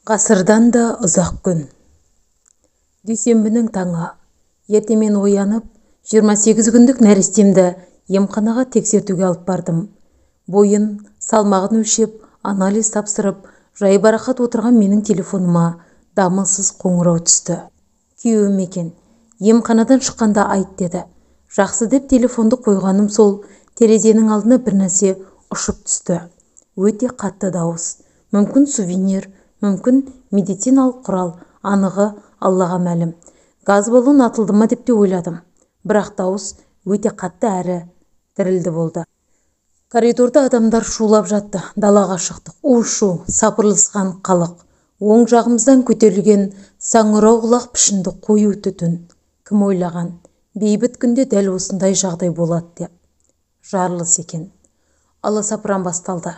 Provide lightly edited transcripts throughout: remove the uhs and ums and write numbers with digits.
Ғасырдан да ұзақ күн. Дүйсенбінің таңы. Ертемен оянып, 28 күндік нәрестемді емханаға тексертуге алып бардым. Бойын, салмағын өлшеп, анализ тапсырып, жайбарақат отырған менің телефоныма дамылсыз қоңырау түсті. Күйеуім екен. Емханадан шыққанда айт деді. Жақсы деп телефонды қойғаным сол, терезенің алдына бір нәрсе ұшып түсті. Өте қатты дауыс. Мүмкін сувенир, мүмкін медициналық құрал, анығы Аллаға мәлім. Газ баллон атылды ма деп те ойладым. Бірақ дауыс өте қатты әрі дірілді болды. Коридорда адамдар шулап жатты. Далаға шықтық. У-шу, сапырылысқан халық. Оң жағымыздан көтерілген саңырау құлақ пішінді қою түтін. Кім ойлаған? Бейбіт күнде дәл осындай жағдай болады деп. Жарылыс екен. Аласапыран басталды.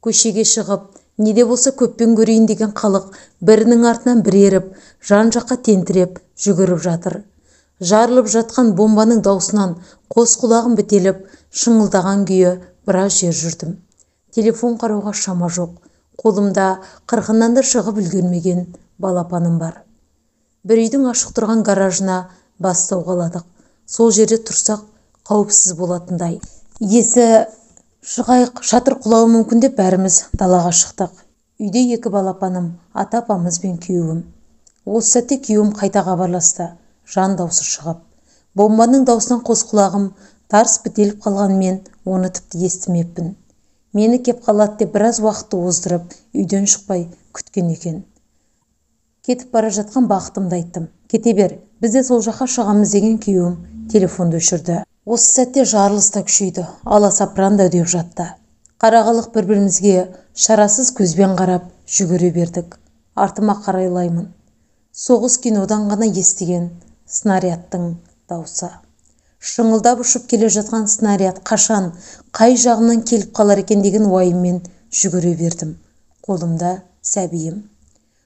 Көшеге шығып, неде болса көппен көрейін деген халық бірінің артынан бір еріп, жан-жаққа тентіреп жүгіріп жатыр. Жарылып жатқан бомбаның даусынан қос құлағым бітеліп, шыңылдаған күйі біраз жер жүрдім. Телефон қарауға шама жоқ. Қолымда қырқынан да шығып үлгермеген балапаным бар. Бір үйдің ашық тұрған гаражына бастау қаладық. Сол жерде тұрсақ қауіпсіз болатындай. Есі шығайық, шатыр құлауы мүмкін деп бәріміз далаға шықтық. Үйде екі балапаным, ата-апамыз бен күйеуім. Осы сәтте күйеуім қайта хабарласты, жан даусы шығып. Бомбаның даусынан қос құлағым тарс бітеліп қалғанмен оны тіпті естімеппін. Мені кеп қалады деп біраз уақытты оздырып, үйден шықпай күткен екен. Кетіп бара жатқан бақытымды айттым. Кете бер, біз де сол жаққа шығамыз деген күйеуім телефонды өшірді. Осы сәтте жарылыс та күшейді, аласапыран да үдеп жатты. Қарағалық бір-бірімізге шарасыз көзбен қарап жүгіре бердік. Артыма қарайлаймын. Соғыс кинодан ғана естіген снарядтың даусы. Шыңылдап ұшып келе жатқан снаряд қашан, қай жағынан келіп қалар екен деген уайыммен жүгіре бердім. Қолымда сәбиім.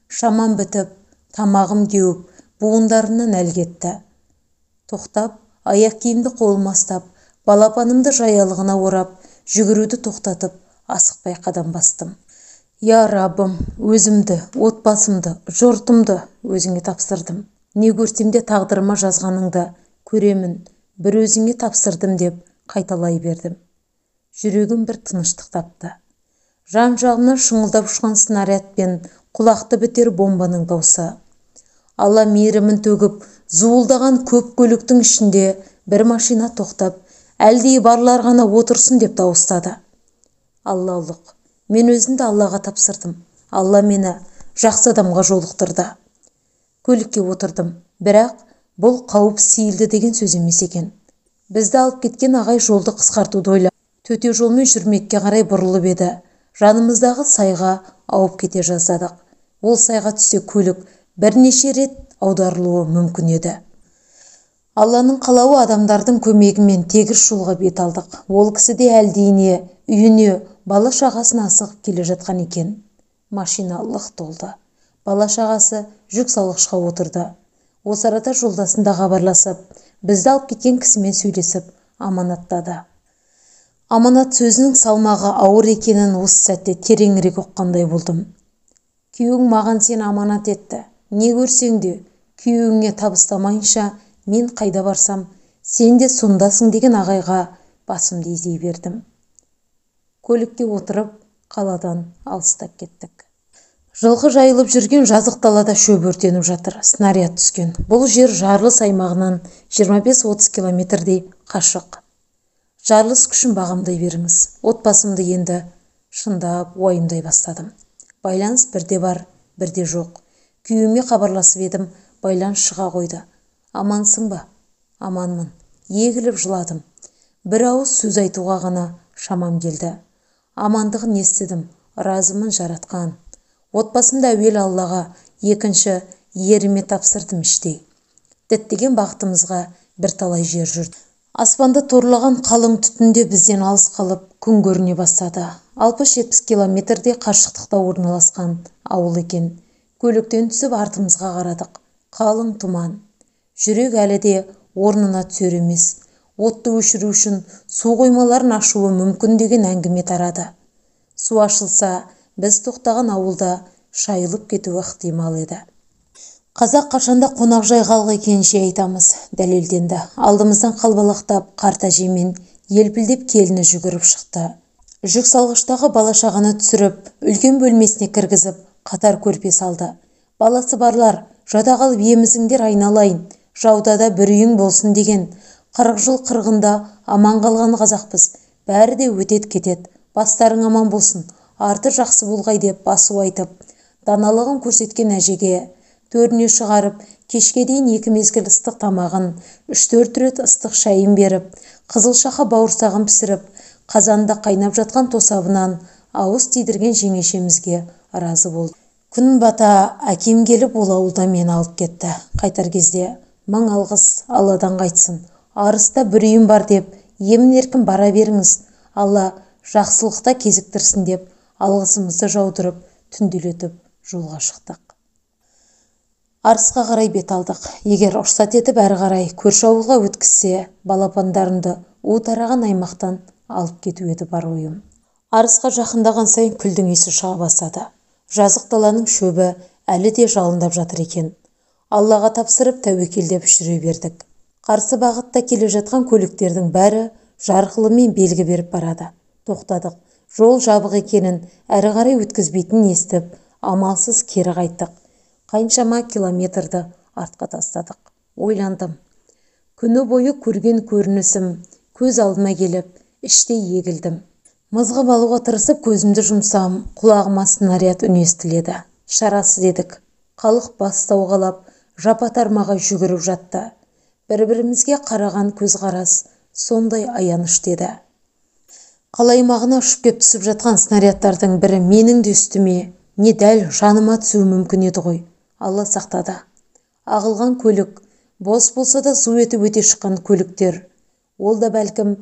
Шамам бітіп, тамағым кеуіп, буындарымнан әл кетті. Тоқтап, аяқ киімді қолыма ұстап, балапанымды жаялығына орап, жүгіруді тоқтатып, асықпай қадам бастым. Я Раббым, өзімді, отбасымды, жұртымды өзіңе тапсырдым. Не көрсем де тағдырыма жазғаныңды көремін, бір өзіңе тапсырдым деп қайталай бердім. Жүрегім бір тыныштық тапты. Жан-жағымнан шыңылдап ұшқан снаряд пен құлақты бітер бомбаның даусы. Алла мейірімін төгіп, зуылдаған көп көліктің ішінде бір машина тоқтап, әлде барлар ғана отырсын деп дауыстады. Аллаулық, мен өзімді Аллаға тапсырдым. Алла мені жақсы адамға жолықтырды. Көлікке отырдым, бірақ бұл қауіп сейілді деген сөз емес екен. Бізді алып кеткен ағай жолды қысқартуды ойлап, төте жолмен жүрмекке қарай бұрылып еді. Жанымыздағы сайға ауып кете жаздадық. Ол сайға түссе көлік бірнеше рет аударылуы мүмкін еді. Алланың қалауы адамдардың көмегімен тегіс жолға бет алдық. Ол кісі де әлдейіне, үйіне, бала шағасына асығып келе жатқан екен. Машина лық толды. Бала шағасы жүк салғышқа отырды. Осы арада жолдасында хабарласып, бізді алып кеткен кісімен сөйлесіп, аманаттады. Аманат сөзінің салмағы ауыр екенін осы сәтте тереңірек ұққандай болдым. Күйеуің маған сені аманат етті. Не көрсең де, күйеуіңе табыстамайынша мен қайда барсам, сен де сондасың деген ағайға басымды изей бердім. Көлікке отырып, қаладан алыстап кеттік. Жылқы жайылып жүрген жазық далада шөп өртеніп жатыр. Снаряд түскен. Бұл жер жарылыс аймағынан 25-30 километрдей қашық. Жарылыс күшін бағамдай беріңіз. Отбасымды енді шындап уайымдай бастадым. Байланыс бірде бар, бірде жоқ. Күйеуіме хабарласып едім, байланыс шыға қойды. Амансың ба? Аманмын. Егіліп жыладым. Бір ауыз сөз айтуға ғана шамам келді. Амандығын естідім. Разымын жаратқан. Отбасымда әуел Аллаға, екінші еріме тапсырдым іштей. Діттеген бақытымызға бірталай жер жүрді. Аспанды торлаған қалың түтінде бізден алыс қалып, күн көріне бастады. 60-70 километрде қашықтықта орналасқан ауыл екен. Көліктен түсіп артымызға қарадық. Қалың тұман. Жүрек әлі де орнына түсер емес. Отты өшіру үшін су қоймаларын ашуы мүмкін деген әңгіме тарады. Су ашылса, біз тоқтаған ауылда шайылып кетуі ықтимал еді. Қазақ қашанда қонақжай халық екенін жиі айтамыз, дәлелденді. Алдымыздан қалбалақтап, қарт әжемен елпілдеп келіні жүгіріп шықты. Жүк салғыштағы бала-шағаны түсіріп, үлкен бөлмесіне кіргізіп, қатар көрпе салды. Баласы барлар, жада қалып емізіңдер айналайын, жауда да бір үйің болсын деген. 40 жыл қырғында аман қалған қазақпыз. Бәрі де өтет кетет. Бастарың аман болсын, арты жақсы болғай деп басу айтып, даналығын көрсеткен әжеге төріне шығарып, кешке дейін 2 мезгіл ыстық тамағын, 3-4 рет ыстық шайын беріп, қызылшақа бауырсағын пісіріп, қазанда қайнап жатқан тосабынан ауыз тидірген жеңешемізге разы болды. Күн бата әкем келіп ол ауылда мені алып кетті. Қайтар кезде мың алғыс, Алладан қайтсын. Арыста бір үйім бар деп, емін-еркін бара беріңіз. Алла жақсылықта кезіктірсін деп, алғысымызды жаудырып, түнделетіп жолға шықтық. Арысқа қарай бет алдық. Егер рұқсат етіп әрі қарай көрші ауылға өткізсе, балапандарымды у тараған аймақтан алып кету еді бар ойым. Арысқа жақындаған сайын күлдің иісі шыға бастады. Жазық даланың шөбі әлі де жалындап жатыр екен. Аллаға тапсырып тәуекелдеп жүре бердік. Қарсы бағытта келе жатқан көліктердің бәрі жарқылымен белгі беріп барады. Тоқтадық. Жол жабық екенін, әрі қарай өткізбейтінін естіп, амалсыз кері қайттық. Қаншама километрді артқа тастадық. Ойландым. Күні бойы көрген көрінісім көз алдыма келіп, іштей егілдім. Мызғып алуға тырысып көзімді жұмсам, құлағыма снаряд үн естіледі. Шарасыз едік. Халық бас сауғалап, жапа-тармағай жүгіріп жатты. Бір-бірімізге қараған көзқарас сондай аянышты еді. Қалаймағына ұшып кеп түсіп жатқан снарядтардың бірі менің де үстіме, не дәл жаныма түсуі мүмкін еді ғой. Алла сақтады. Ағылған көлік, бос болса да су етіп өте шыққан көліктер. Ол да бәлкім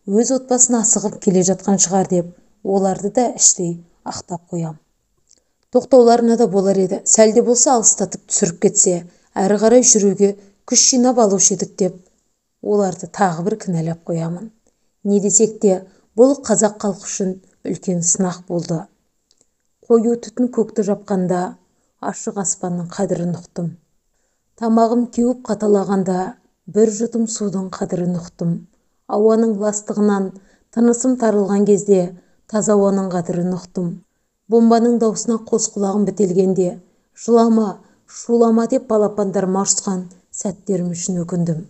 өз отбасына асығып келе жатқан шығар деп, оларды да іштей ақтап қоям. Тоқтауларына да болар еді. Сәлде болса алыстатып түсіріп кетсе, әрі қарай жүруге күш жинап алушы едік деп, оларды тағы бір кінәлап қоямын. Не десек те, бұл қазақ халқы үшін үлкен сынақ болды. Қою түтін көкті жапқанда, ашық аспанның қадірін ұқтым. Тамағым кеуіп қаталағанда, бір жұтым судың қадірін ұқтым. Ауаның ластығынан тынысым тарылған кезде, таза ауаның қадірін ұқтым. Бомбаның даусына қос құлағым бітелгенде, жылама, шулама деп балапандарыма ұрысқан сәттерім үшін өкіндім.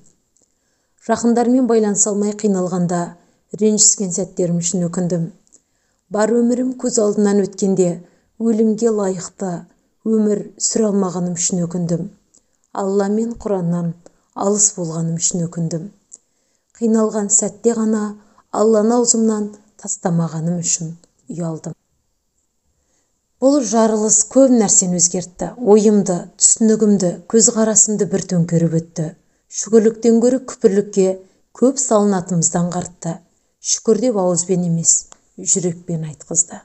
Жақындармен байланыса алмай қиналғанда, ренжіскен сәттерім үшін өкіндім. Бар өмірім көз алдынан өткенде, өлімге лайықты өмір сүре алмағаным үшін өкіндім. Алла мен Құраннан алыс болғаным үшін өкіндім. Қиналған сәтте ғана Алланы аузымнан тастамағаным үшін ұялдым. Бұл жарылыс көп нәрсені өзгертті. Ойымды, түсінігімді, көзқарасымды бір төңкеріп өтті. Шүкірліктен гөрі күпірлікке көп салынатымыздан қартты. Шүкір деп ауызбен емес, жүрекпен айтқызды.